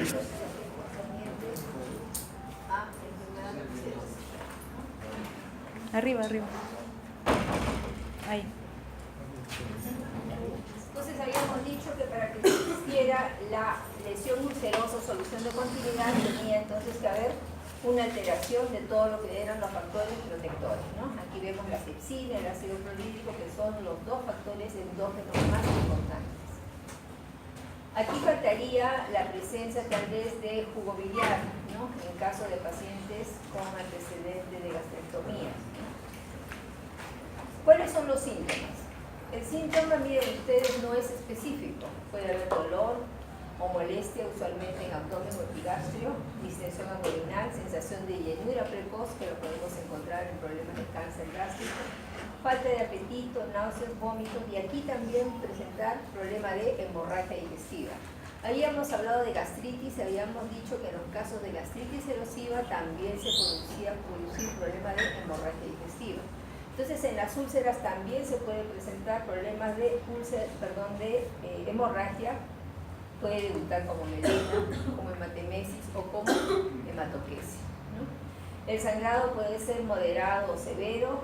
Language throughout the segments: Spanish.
concernientes a enfermedad ulcerosa. Arriba, arriba. Ahí. Entonces habíamos dicho que para que existiera la lesión ulcerosa o solución de continuidad tenía entonces que haber una alteración de todo lo que eran los factores protectores, ¿no? Aquí vemos la sepsina, el ácido clorhídrico, que son los dos factores endógenos más importantes. Aquí faltaría la presencia tal vez de jugo biliar, ¿no? En caso de pacientes con antecedentes de gastrectomía. ¿Cuáles son los síntomas? El síntoma, miren ustedes, no es específico. Puede haber dolor o molestia, usualmente en abdomen o epigastrio, distensión abdominal, sensación de llenura precoz, que lo podemos encontrar en problemas de cáncer gástrico, falta de apetito, náuseas, vómitos, y aquí también presentar problema de hemorragia digestiva. Habíamos hablado de gastritis, habíamos dicho que en los casos de gastritis erosiva también se producía problema de hemorragia digestiva. Entonces, en las úlceras también se puede presentar problemas de hemorragia, puede debutar como melena, como hematemesis o como hematoquesia, ¿no? El sangrado puede ser moderado o severo,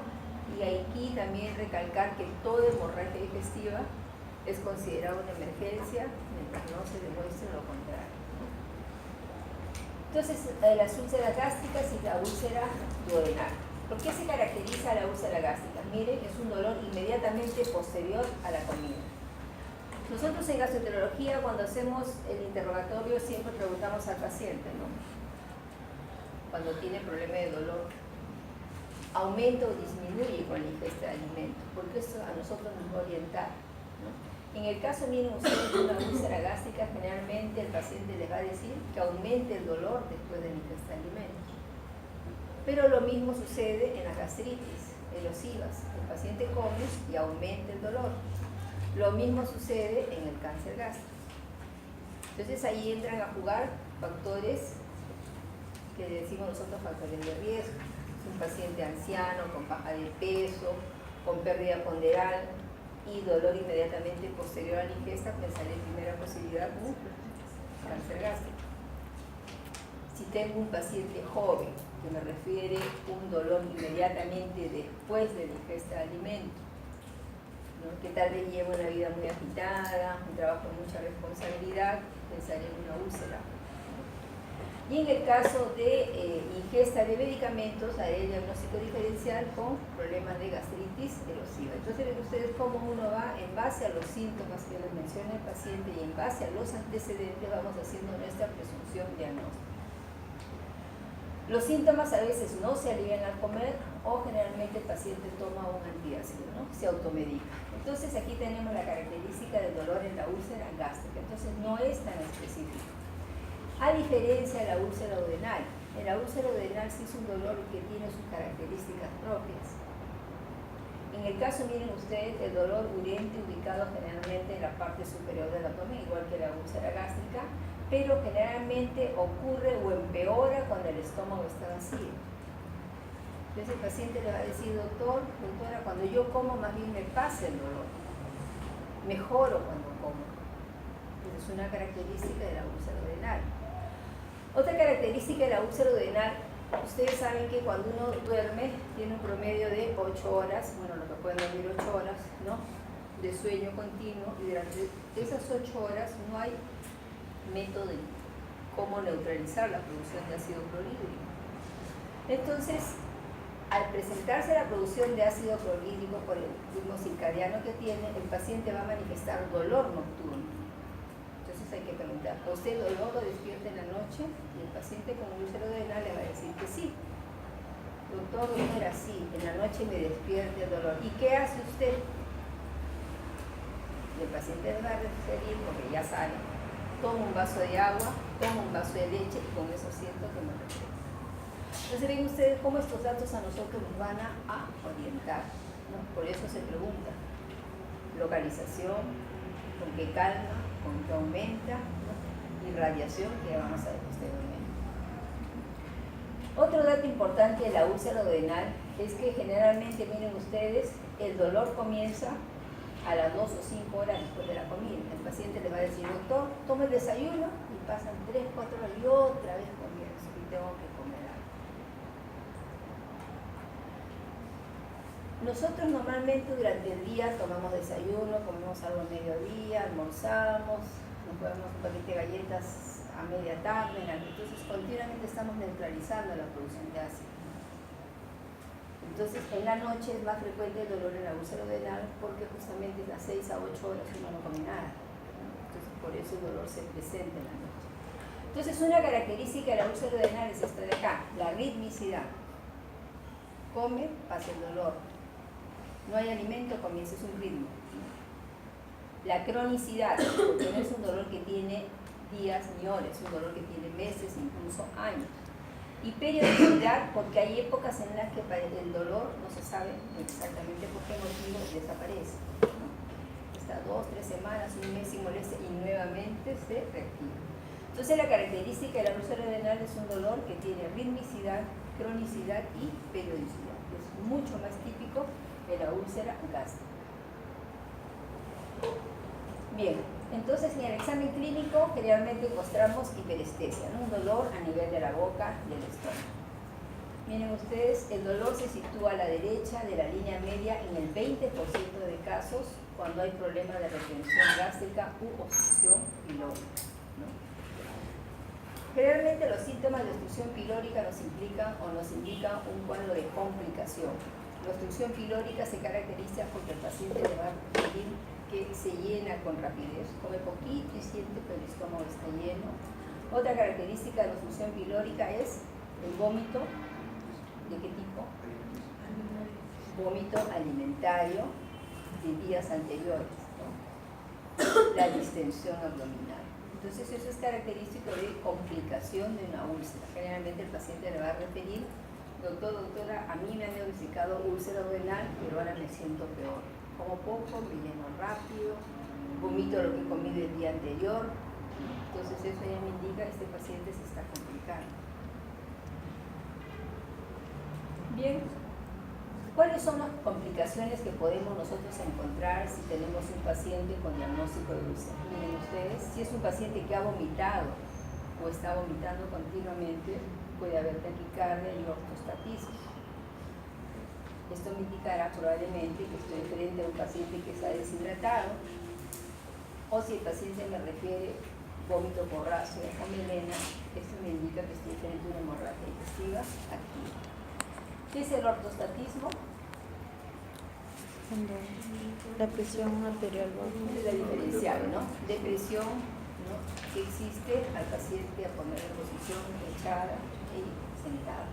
y aquí también recalcar que toda hemorragia digestiva es considerada una emergencia mientras no se demuestre lo contrario, ¿no? Entonces, las úlceras gástricas y la úlcera duodenal. ¿Por qué se caracteriza la úlcera gástrica? Miren, es un dolor inmediatamente posterior a la comida. Nosotros en gastroenterología, cuando hacemos el interrogatorio, siempre preguntamos al paciente, ¿no? Cuando tiene problema de dolor, ¿aumenta o disminuye con la ingesta de alimentos? Porque eso a nosotros nos va a orientar, ¿no? En el caso, miren ustedes, de una úlcera gástrica, generalmente el paciente les va a decir que aumente el dolor después de la ingesta de alimentos. Pero lo mismo sucede en las gastritis erosivas. El paciente come y aumenta el dolor. Lo mismo sucede en el cáncer gástrico. Entonces ahí entran a jugar factores que decimos nosotros factores de riesgo. Es un paciente anciano, con baja de peso, con pérdida ponderal y dolor inmediatamente posterior a la ingesta, pensaré en primera posibilidad cáncer gástrico. Si tengo un paciente joven, que me refiere un dolor inmediatamente después de la ingesta de alimentos, ¿no? Que tal vez lleva una vida muy agitada, un trabajo de mucha responsabilidad, pensaré en una úlcera. Y en el caso de ingesta de medicamentos, haré el diagnóstico diferencial con problemas de gastritis erosiva. Entonces ven ustedes cómo uno va en base a los síntomas que les menciona el paciente y en base a los antecedentes vamos haciendo nuestra presunción diagnóstica. Los síntomas a veces no se alivian al comer o generalmente el paciente toma un antiácido, ¿no? Se automedica. Entonces aquí tenemos la característica del dolor en la úlcera gástrica, entonces no es tan específico. A diferencia de la úlcera duodenal, en la úlcera duodenal sí es un dolor que tiene sus características propias. En el caso, miren ustedes, el dolor urente ubicado generalmente en la parte superior del abdomen, igual que la úlcera gástrica, pero generalmente ocurre o empeora cuando el estómago está vacío. Entonces el paciente le va a decir, doctora, cuando yo como más bien me pasa el dolor, mejoro cuando como. Entonces es una característica de la úlcera duodenal. Otra característica de la úlcera duodenal, ustedes saben que cuando uno duerme tiene un promedio de 8 horas, bueno, lo que pueden dormir 8 horas, ¿no?, de sueño continuo, y durante esas 8 horas no hay método de cómo neutralizar la producción de ácido clorhídrico. Entonces, al presentarse la producción de ácido clorhídrico por el ritmo circadiano que tiene, el paciente va a manifestar dolor nocturno. Entonces hay que preguntar, ¿usted el dolor lo despierta en la noche? Y el paciente con úlcera duodenal le va a decir que sí. Doctor, no era así, en la noche me despierta el dolor. ¿Y qué hace usted? Y el paciente le va a referir, porque ya sabe, tomo un vaso de agua, tomo un vaso de leche y con eso siento que me refresca. Entonces ven ustedes cómo estos datos a nosotros nos van a orientar, ¿no? Por eso se pregunta localización, con qué calma, con qué aumenta, ¿no?, y radiación, que ya vamos a ver posteriormente. Otro dato importante de la úlcera duodenal es que generalmente, miren ustedes, el dolor comienza a las 2 o 5 horas después de la comida. El paciente le va a decir, doctor, toma el desayuno, y pasan 3, 4 horas y otra vez comienzo y tengo que comer algo. Nosotros normalmente durante el día tomamos desayuno, comemos algo a mediodía, almorzamos, nos comemos un paquete de galletas a media tarde, entonces continuamente estamos neutralizando la producción de ácido. Entonces en la noche es más frecuente el dolor en la úlcera duodenal porque justamente es las 6 a 8 horas uno no come nada, ¿no? Entonces por eso el dolor se presenta en la noche. Entonces una característica de la úlcera duodenal es esta de acá, la ritmicidad. Come, pasa el dolor. No hay alimento, comienza, es un ritmo. La cronicidad, porque no es un dolor que tiene días ni horas, es un dolor que tiene meses, incluso años. Y periodicidad, porque hay épocas en las que el dolor no se sabe exactamente por qué motivo desaparece, ¿no? Está 2, 3 semanas, un mes sin molestia y nuevamente se reactiva. Entonces la característica de la úlcera duodenal es un dolor que tiene ritmicidad, cronicidad y periodicidad. Es mucho más típico de la úlcera gástrica. Bien, entonces en el examen clínico generalmente mostramos hiperestesia, ¿no? Un dolor a nivel de la boca y del estómago. Miren ustedes, el dolor se sitúa a la derecha de la línea media en el 20% de casos cuando hay problemas de retención gástrica u obstrucción pilórica, ¿no? Generalmente los síntomas de obstrucción pilórica nos implican o nos indican un cuadro de complicación. La obstrucción pilórica se caracteriza porque el paciente le va a referir que se llena con rapidez, come poquito y siente que el estómago está lleno. Otra característica de la obstrucción pilórica es el vómito. ¿De qué tipo? Vómito alimentario de días anteriores, ¿no? La distensión abdominal. Entonces eso es característico de complicación de una úlcera. Generalmente el paciente le va a referir, doctor, doctora, a mí me han diagnosticado úlcera duodenal, pero ahora me siento peor. Como poco, me lleno rápido, vomito lo que comí del día anterior. Entonces eso ya me indica que este paciente se está complicando. Bien, ¿cuáles son las complicaciones que podemos nosotros encontrar si tenemos un paciente con diagnóstico de úlcera? Miren ustedes, si es un paciente que ha vomitado o está vomitando continuamente, puede haber taquicardia y ortostatismo. Esto me indicará probablemente que estoy frente a un paciente que está deshidratado, o si el paciente me refiere vómito borráceo o melena, esto me indica que estoy frente a una hemorragia digestiva activa. ¿Qué es el ortostatismo? La presión arterial baja. La diferencial, ¿no? Depresión, ¿no? Que existe al paciente a poner en posición echada y sentada.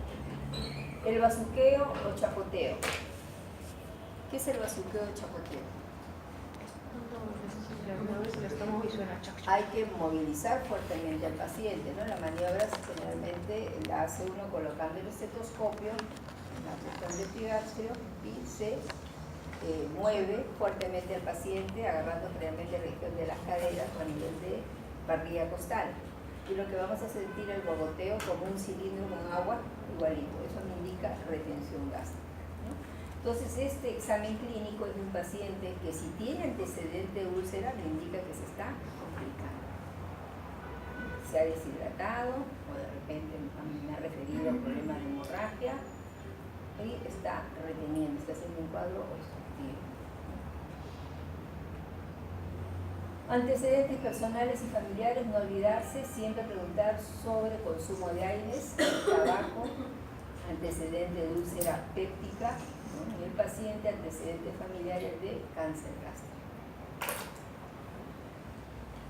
El bazuqueo o chapoteo. ¿Qué es el bazuqueo o chapoteo? Hay que movilizar fuertemente al paciente, ¿no? La maniobra generalmente la hace uno colocando el estetoscopio en la región del epigastrio y se mueve fuertemente al paciente agarrando generalmente la región de las caderas o a nivel de barbilla costal. Y lo que vamos a sentir el gogoteo como un cilindro con agua igualito, eso me indica retención gástrica, ¿no? Entonces este examen clínico es de un paciente que si tiene antecedente de úlcera le indica que se está complicando. Se ha deshidratado o de repente me ha referido a problemas de hemorragia y está reteniendo, está haciendo un cuadro obstructivo. Antecedentes personales y familiares, no olvidarse, siempre preguntar sobre consumo de aires, tabaco, antecedente de úlcera péptica, ¿no? Y el paciente, antecedentes familiares de cáncer gástrico.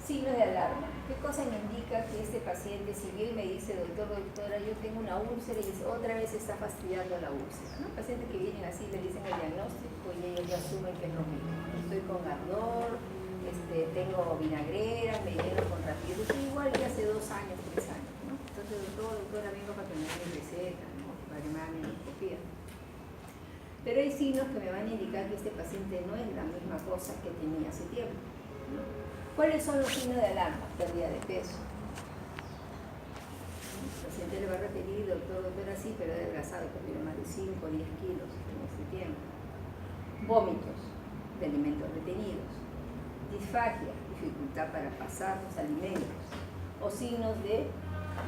Signos de alarma. ¿Qué cosa me indica que este paciente, si bien me dice, doctor, doctora, yo tengo una úlcera y otra vez está fastidiando la úlcera, ¿no? Pacientes que vienen así, le dicen el diagnóstico y ellos ya asumen que es lo mismo. Estoy con ardor, tengo vinagrera, me lleno con rapidez, igual que hace 2 años, 3 años, ¿no? Entonces, doctora, vengo para que me den receta, ¿no? Para que me hagan endoscopía. Pero hay signos que me van a indicar que este paciente no es la misma cosa que tenía hace tiempo, ¿no? ¿Cuáles son los signos de alarma? Pérdida de peso. El paciente le va a referir, doctora, sí, pero adelgazado, perdió más de 5 o 10 kilos en este tiempo. Vómitos. de alimentos retenidos, disfagia, dificultad para pasar los alimentos, o signos de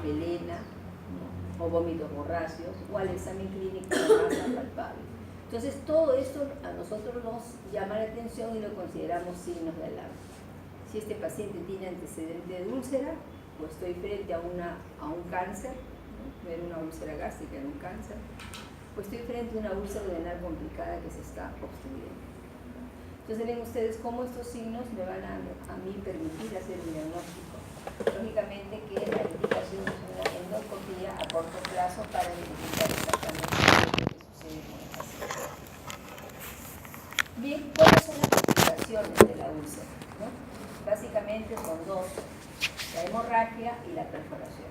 melena, ¿no? O vómitos borráceos, o al examen clínico de masa palpable. Entonces todo esto a nosotros nos llama la atención y lo consideramos signos de alarma. Si este paciente tiene antecedente de úlcera, o estoy frente a un cáncer, ¿no? Era una úlcera gástrica, era un cáncer, o estoy frente a una úlcera duodenal complicada que se está obstruyendo. Entonces ven ustedes cómo estos signos me van a mí permitir hacer un diagnóstico. Lógicamente que la indicación es una endoscopía a corto plazo para identificar exactamente lo que sucede con el paciente. Bien, ¿cuáles son las complicaciones de la úlcera? ¿No? Básicamente son dos, la hemorragia y la perforación.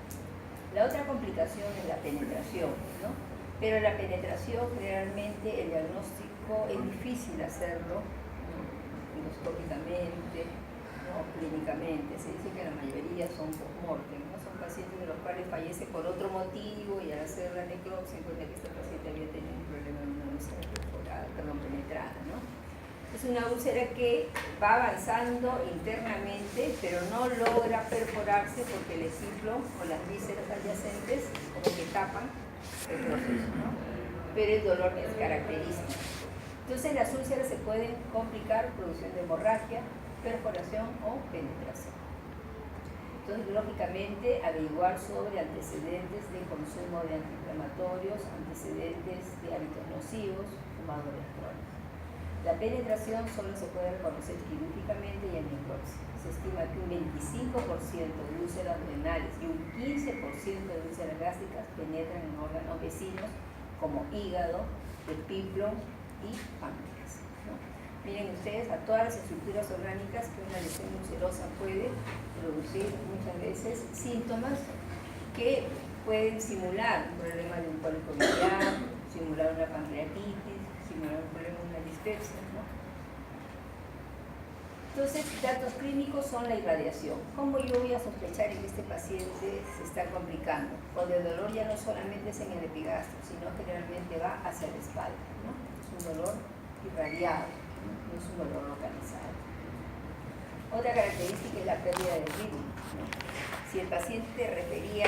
La otra complicación es la penetración, ¿no? Pero la penetración generalmente el diagnóstico es difícil hacerlo, ¿no? Endoscópicamente, ¿no? Clínicamente. Se dice que la mayoría son post-mortem, ¿no? Son pacientes de los cuales fallece por otro motivo y al hacer la necropsia encuentra que este paciente había tenido un problema en una úlcera penetrada, ¿no? Es una úlcera que va avanzando internamente, pero no logra perforarse porque el esciplo o las vísceras adyacentes como que tapan el proceso, ¿no? Pero el dolor es característico. Entonces las úlceras se pueden complicar producción de hemorragia, perforación o penetración. Entonces, lógicamente, averiguar sobre antecedentes de consumo de antiinflamatorios, antecedentes de hábitos nocivos, fumadores crónicos. La penetración solo se puede reconocer quirúrgicamente y en necropsia. Se estima que un 25% de úlceras duodenales y un 15% de úlceras gástricas penetran en órganos vecinos como hígado, epíplo y páncreas, ¿no? Miren ustedes a todas las estructuras orgánicas que una lesión ulcerosa puede producir muchas veces síntomas que pueden simular un problema de un cólico biliar, simular una pancreatitis, simular un problema de una dispepsia, ¿no? Entonces, datos clínicos son la irradiación. ¿Cómo yo voy a sospechar que este paciente se está complicando? Cuando el dolor ya no solamente es en el epigastro, sino generalmente va hacia la espalda, ¿no? Es un dolor irradiado, no es un dolor localizado. Otra característica es la pérdida del ritmo, ¿no? Si el paciente refería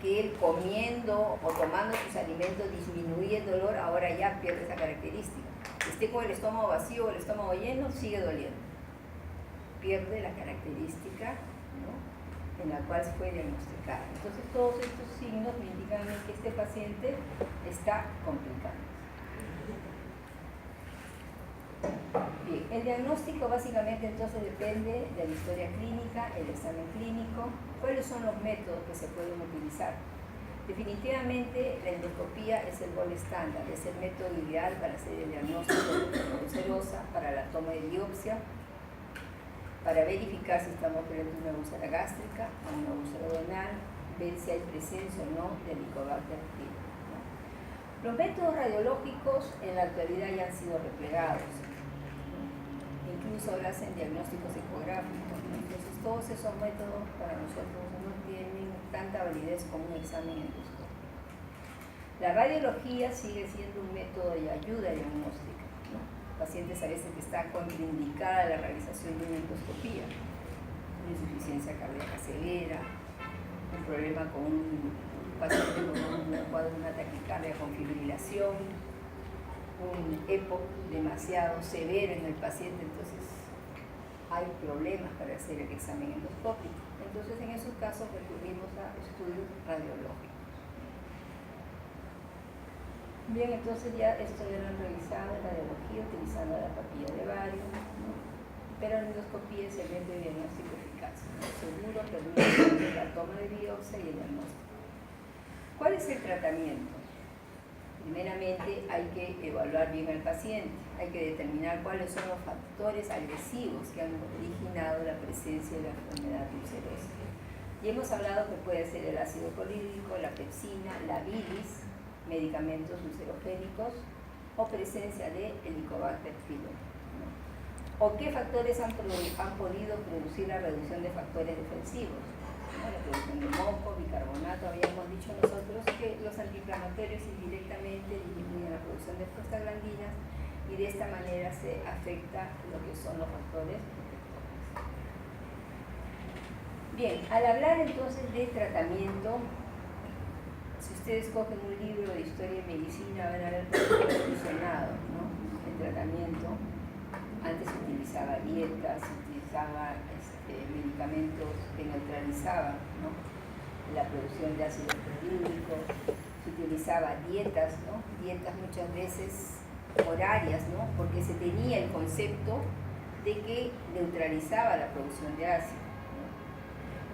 que él comiendo o tomando sus alimentos disminuía el dolor, ahora ya pierde esa característica. Esté con el estómago vacío o el estómago lleno, sigue doliendo. Pierde la característica, ¿no?, en la cual se fue diagnosticada. Entonces todos estos signos me indican que este paciente está complicado. Bien, el diagnóstico básicamente entonces depende de la historia clínica, el examen clínico, cuáles son los métodos que se pueden utilizar. Definitivamente la endoscopía es el gold estándar, es el método ideal para hacer el diagnóstico de úlcera ulcerosa, para la toma de biopsia, para verificar si estamos frente a una úlcera gástrica o una úlcera duodenal, ver si hay presencia o no de Helicobacter pylori, ¿no? Los métodos radiológicos en la actualidad ya han sido replegados, ¿no? Incluso ahora hacen diagnósticos ecográficos, ¿no? Entonces todos esos métodos para nosotros no tienen tanta validez como un examen endoscópico. La radiología sigue siendo un método de ayuda diagnóstica, ¿no? Pacientes a veces que está contraindicada la realización de una endoscopía, una insuficiencia cardíaca severa, un problema con un paciente con un cuadro de una taquicardia con fibrilación, un EPO demasiado severo en el paciente, entonces hay problemas para hacer el examen endoscópico. Entonces en esos casos recurrimos a estudios radiológicos. Bien, entonces ya esto ya lo han revisado en radiología utilizando la papilla de Vario, ¿no? Pero la endoscopía es el método de diagnóstico eficaz, ¿no? Seguro, permite la toma de biopsia y el diagnóstico. ¿Cuál es el tratamiento? Primeramente hay que evaluar bien al paciente, hay que determinar cuáles son los factores agresivos que han originado la presencia de la enfermedad ulcerosa. Y hemos hablado que puede ser el ácido clorhídrico, la pepsina, la bilis, medicamentos ulcerogénicos o presencia de Helicobacter pylori, ¿no? ¿O qué factores han podido producir la reducción de factores defensivos? ¿No? La producción de moco, bicarbonato. Habíamos dicho nosotros que los antiinflamatorios indirectamente disminuyen la producción de prostaglandinas y y de esta manera se afecta lo que son los factores protectores. Bien, al hablar entonces de tratamiento, si ustedes cogen un libro de historia y medicina van a ver cómo ha evolucionado, ¿no? El tratamiento. Antes se utilizaba dietas, se utilizaba medicamentos que neutralizaban, ¿no?, la producción de ácido clorhídrico, se utilizaba dietas, ¿no?, dietas muchas veces horarias, ¿no?, porque se tenía el concepto de que neutralizaba la producción de ácido, ¿no?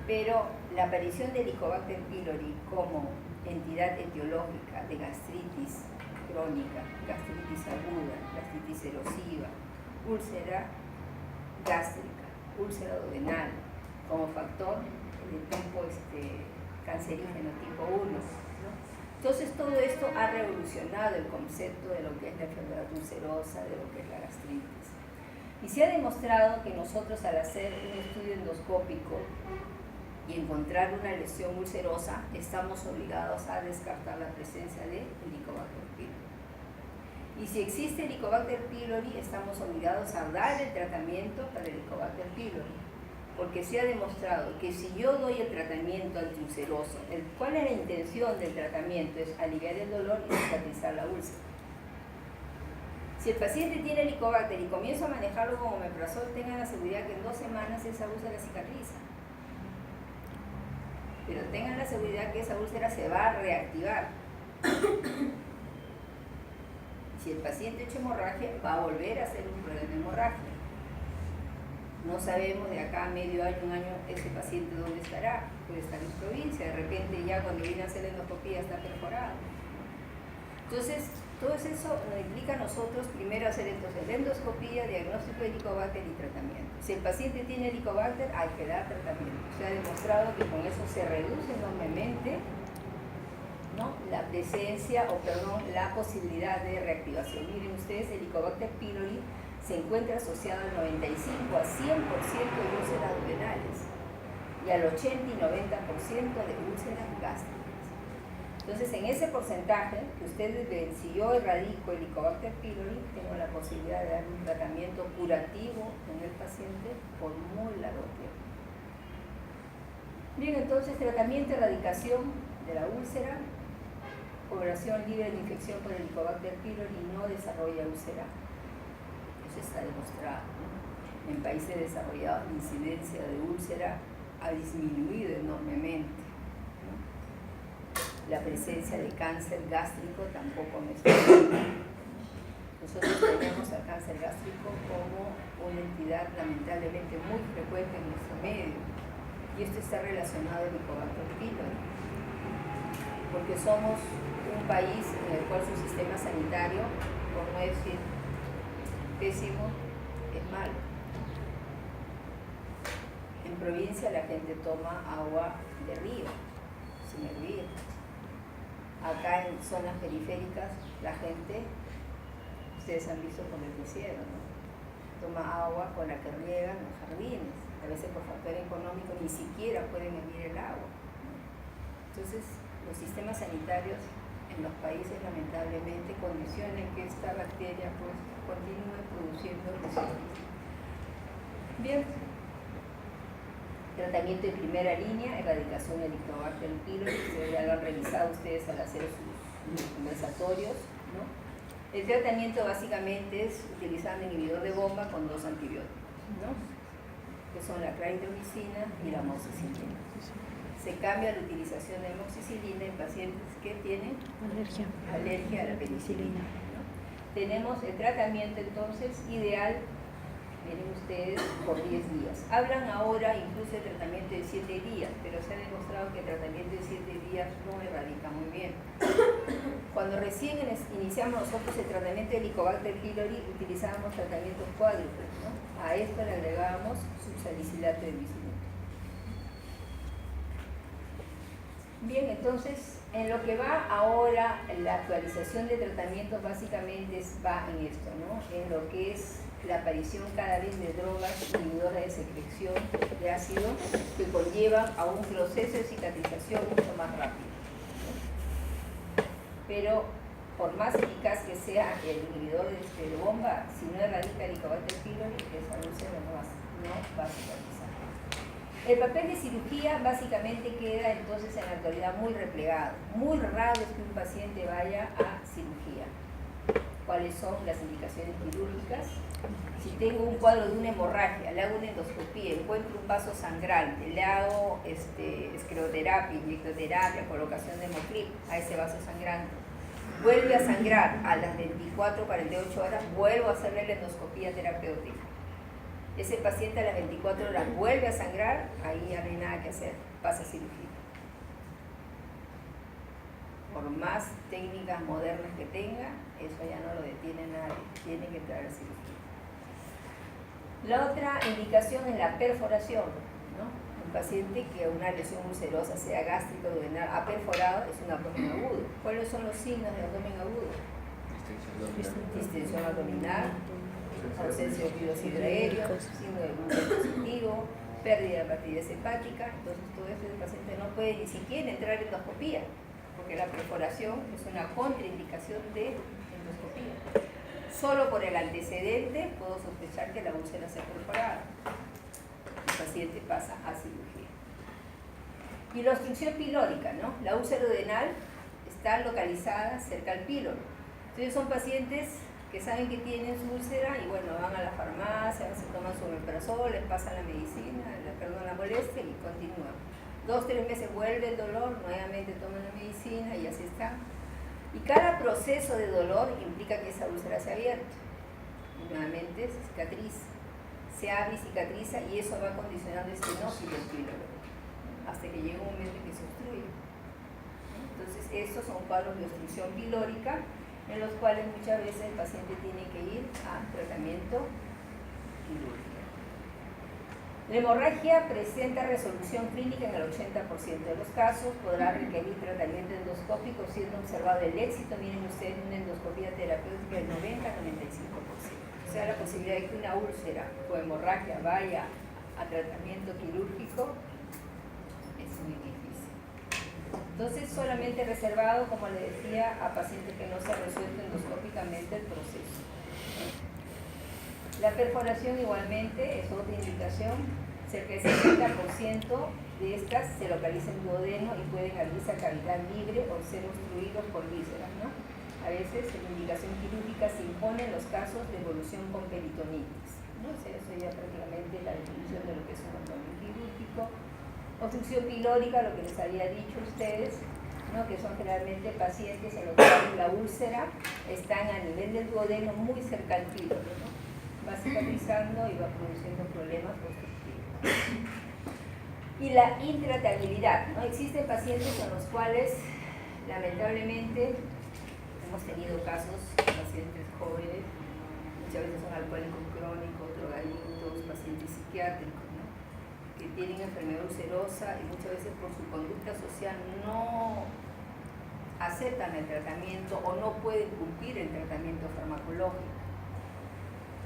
Pero la aparición del Helicobacter pylori como entidad etiológica de gastritis crónica, gastritis aguda, gastritis erosiva, úlcera gástrica, úlcera duodenal, como factor de tipo cancerígeno tipo 1, ¿no? Entonces todo esto ha revolucionado el concepto de lo que es la enfermedad ulcerosa, de lo que es la gastritis. Y se ha demostrado que nosotros, al hacer un estudio endoscópico y encontrar una lesión ulcerosa, estamos obligados a descartar la presencia de Helicobacter pylori. Y si existe Helicobacter pylori, estamos obligados a dar el tratamiento para el Helicobacter pylori, porque se ha demostrado que si yo doy el tratamiento antiulceroso, ¿cuál es la intención del tratamiento? Es aliviar el dolor y cicatrizar la úlcera. Si el paciente tiene Helicobacter y comienzo a manejarlo con omeprazol, tengan la seguridad que en 2 semanas esa úlcera cicatriza. Pero tengan la seguridad que esa úlcera se va a reactivar. Si el paciente ha hecho hemorragia, va a volver a hacer un problema de hemorragia. No sabemos de acá a medio año, un año, ese paciente dónde estará. Puede estar en provincia, de repente ya cuando viene a hacer la endoscopía está perforado. Entonces, todo eso nos implica a nosotros primero hacer entonces la endoscopía, diagnóstico de Helicobacter y tratamiento. Si el paciente tiene Helicobacter, hay que dar tratamiento. Se ha demostrado que con eso se reduce enormemente, ¿no?, la presencia, la posibilidad de reactivación. Miren ustedes, el Helicobacter pylori se encuentra asociado al 95 a 100% de úlceras duodenales y al 80 y 90% de úlceras gástricas. Entonces, en ese porcentaje que ustedes ven, si yo erradico el Helicobacter pylori, tengo la posibilidad de dar un tratamiento curativo en el paciente por muy largo tiempo. Bien, entonces, tratamiento, erradicación de la úlcera. Población libre de infección por el Helicobacter pylori no desarrolla úlcera. Eso está demostrado, ¿no? En países desarrollados la incidencia de úlcera ha disminuido enormemente, ¿no? La presencia de cáncer gástrico tampoco no está. Nosotros tenemos al cáncer gástrico como una entidad lamentablemente muy frecuente en nuestro medio, y esto está relacionado al Helicobacter pylori, porque somos un país en el cual su sistema sanitario, por no decir pésimo, es malo. En provincia la gente toma agua de río, sin hervir. Acá en zonas periféricas la gente, ustedes han visto con el hicieron, ¿no?, toma agua con la que riegan los jardines. A veces por factor económico ni siquiera pueden hervir el agua, ¿no? Entonces, los sistemas sanitarios en los países lamentablemente condicionan que esta bacteria pues continúe produciendo residuos. Bien, tratamiento de primera línea, erradicación del Helicobacter pylori, que ya lo han revisado ustedes al hacer sus conversatorios, ¿no? El tratamiento básicamente es utilizando inhibidor de bomba con 2 antibióticos, ¿no?, que son la clarithromicina y la amoxicilina. Se cambia la utilización de amoxicilina en pacientes que tienen alergia a la penicilina, ¿no? Tenemos el tratamiento entonces ideal, miren ustedes, por 10 días. Hablan ahora incluso de tratamiento de 7 días, pero se ha demostrado que el tratamiento de 7 días no erradica muy bien. Cuando recién iniciamos nosotros el tratamiento de Helicobacter pylori, utilizábamos tratamientos cuádruples, ¿no? A esto le agregábamos subsalicilato de bismuto. Bien, entonces, en lo que va ahora, la actualización de tratamientos básicamente va en esto, ¿no?, en lo que es la aparición cada vez de drogas inhibidoras de secreción de ácido que conllevan a un proceso de cicatrización mucho más rápido, ¿no? Pero por más eficaz que sea el inhibidor de bomba, si no erradica el Helicobacter pylori, esa úlcera no va a cicatrizar. El papel de cirugía básicamente queda entonces en la actualidad muy replegado. Muy raro es que un paciente vaya a cirugía. ¿Cuáles son las indicaciones quirúrgicas? Si tengo un cuadro de una hemorragia, le hago una endoscopía, encuentro un vaso sangrante, le hago escleroterapia, inyectoterapia, colocación de hemoclip a ese vaso sangrante, vuelve a sangrar a las 24 48 horas, vuelvo a hacerle la endoscopía terapéutica. Ese paciente a las 24 horas vuelve a sangrar, ahí ya no hay nada que hacer, pasa a cirugía. Por más técnicas modernas que tenga, eso ya no lo detiene nadie, tiene que entrar a cirugía. La otra indicación es la perforación, ¿no? Un paciente que una lesión ulcerosa, sea gástrica o duodenal, ha perforado, es un abdomen agudo. ¿Cuáles son los signos del abdomen agudo? Distensión abdominal, ausencia de fluidos hidroaéreos, signo de glúteo positivo, pérdida de partidez hepática. Entonces todo esto el paciente no puede ni siquiera entrar en endoscopía, porque la perforación es una contraindicación de endoscopía. Solo por el antecedente puedo sospechar que la úlcera se ha perforado. El paciente pasa a cirugía. Y la obstrucción pilórica, ¿no? La úlcera duodenal está localizada cerca al píloro. Entonces son pacientes que saben que tienen su úlcera y bueno, van a la farmacia, se toman su omeprazol, les pasan la medicina, la molestia y continúan. 2-3 meses vuelve el dolor, nuevamente toman la medicina y así está. Y cada proceso de dolor implica que esa úlcera se ha abierto. Y nuevamente se cicatriza. Se abre y cicatriza y eso va condicionando estenófilo del píloro hasta que llega un momento en que se obstruye. Entonces, estos son cuadros de obstrucción pilórica en los cuales muchas veces el paciente tiene que ir a tratamiento quirúrgico. La hemorragia presenta resolución clínica en el 80% de los casos, podrá requerir tratamiento endoscópico siendo observado el éxito, miren ustedes, una endoscopía terapéutica del 90-95%. O sea, la posibilidad de que una úlcera o hemorragia vaya a tratamiento quirúrgico es muy difícil. Entonces, solamente reservado, como le decía, a pacientes que no se ha resuelto endoscópicamente el proceso. La perforación igualmente es otra indicación, cerca del 60% de estas se localizan en duodeno y pueden abrirse a cavidad libre o ser obstruidos por vísceras, ¿no? A veces la indicación quirúrgica se impone en los casos de evolución con peritonitis, ¿no? O sea, eso ya prácticamente la definición de lo que es un abdomen quirúrgico. Obstrucción pilórica, lo que les había dicho a ustedes, ¿no? Que son generalmente pacientes en los cuales la úlcera está a nivel del duodeno muy cerca al píloro, ¿no? Va cicatrizando y va produciendo problemas obstructivos. Y la intratabilidad, ¿no? Existen pacientes con los cuales lamentablemente hemos tenido casos de pacientes jóvenes, muchas veces son alcohólicos crónicos, drogadictos, pacientes psiquiátricos, ¿no? Que tienen enfermedad ulcerosa y muchas veces por su conducta social no aceptan el tratamiento o no pueden cumplir el tratamiento farmacológico.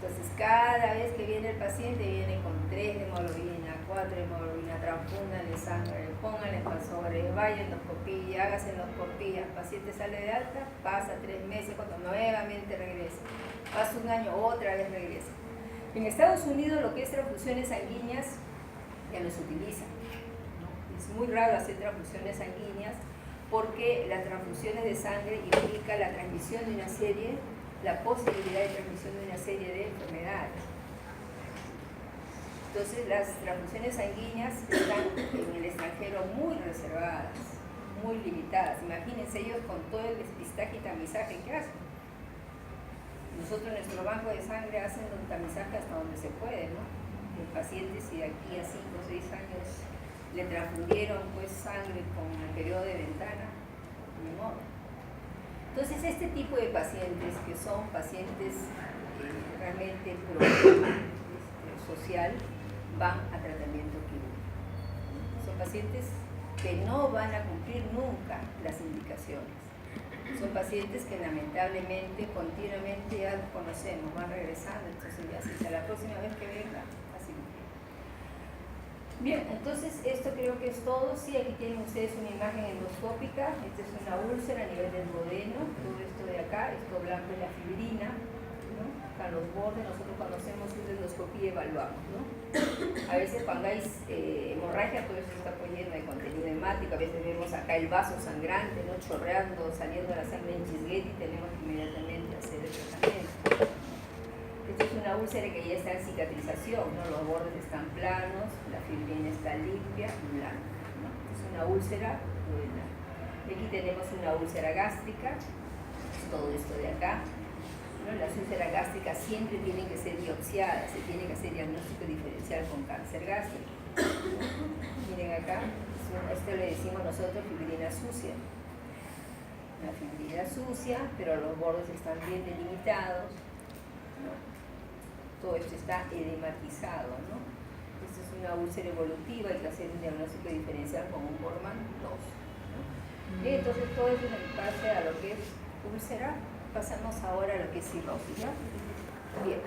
Entonces, cada vez que viene el paciente, viene con 3 de hemoglobina, 4 de hemoglobina, transfúndanle sangre, pónganle invasores, vaya endoscopía, hágase endoscopía, el paciente sale de alta, pasa 3 meses, cuando nuevamente regresa, pasa un año, otra vez regresa. En Estados Unidos, lo que es transfusiones sanguíneas ya no se utiliza, ¿no? Es muy raro hacer transfusiones sanguíneas porque las transfusiones de sangre implica la transmisión de una serie, la posibilidad de transmisión de una serie de enfermedades. Entonces las transfusiones sanguíneas están en el extranjero muy reservadas, muy limitadas. Imagínense ellos con todo el despistaje y tamizaje que hacen. Nosotros en nuestro banco de sangre hacen un tamizaje hasta donde se puede, ¿no? El paciente, si de aquí a 5 o 6 años le transfundieron pues sangre con el periodo de ventana, ni modo. Entonces, este tipo de pacientes, que son pacientes realmente problema social, van a tratamiento quirúrgico. Son pacientes que no van a cumplir nunca las indicaciones. Son pacientes que lamentablemente, continuamente ya los conocemos, van regresando, entonces ya si la próxima vez que venga, así. Bien, entonces esto creo que es todo. Sí, aquí tienen ustedes una imagen endoscópica. Esta es una úlcera a nivel del duodeno. Todo esto de acá, esto blanco es la fibrina, ¿no? Acá los bordes, nosotros cuando hacemos una endoscopía evaluamos, ¿no? A veces cuando hay hemorragia, todo esto está pues lleno de contenido hemático. A veces vemos acá el vaso sangrante, ¿no? Chorreando, saliendo la sangre en chisguete y tenemos que inmediatamente hacer el tratamiento. Esta es una úlcera que ya está en cicatrización, ¿no? Los bordes están planos, la fibrina está limpia y blanca, ¿no? Es una úlcera duodenal. Aquí tenemos una úlcera gástrica, es todo esto de acá, ¿no? Las úlceras gástricas siempre tienen que ser biopsiadas, se tiene que hacer diagnóstico diferencial con cáncer gástrico, ¿no? Miren acá, esto le decimos nosotros fibrina sucia. Una fibrina sucia, pero los bordes están bien delimitados, ¿no? Todo esto está edematizado, ¿no? Esta es una úlcera evolutiva, hay que hacer un diagnóstico diferencial con un Bormann 2, ¿no? Y entonces todo eso es en base a lo que es úlcera. Pasamos ahora a lo que es cirrosis, ¿ya? Bien.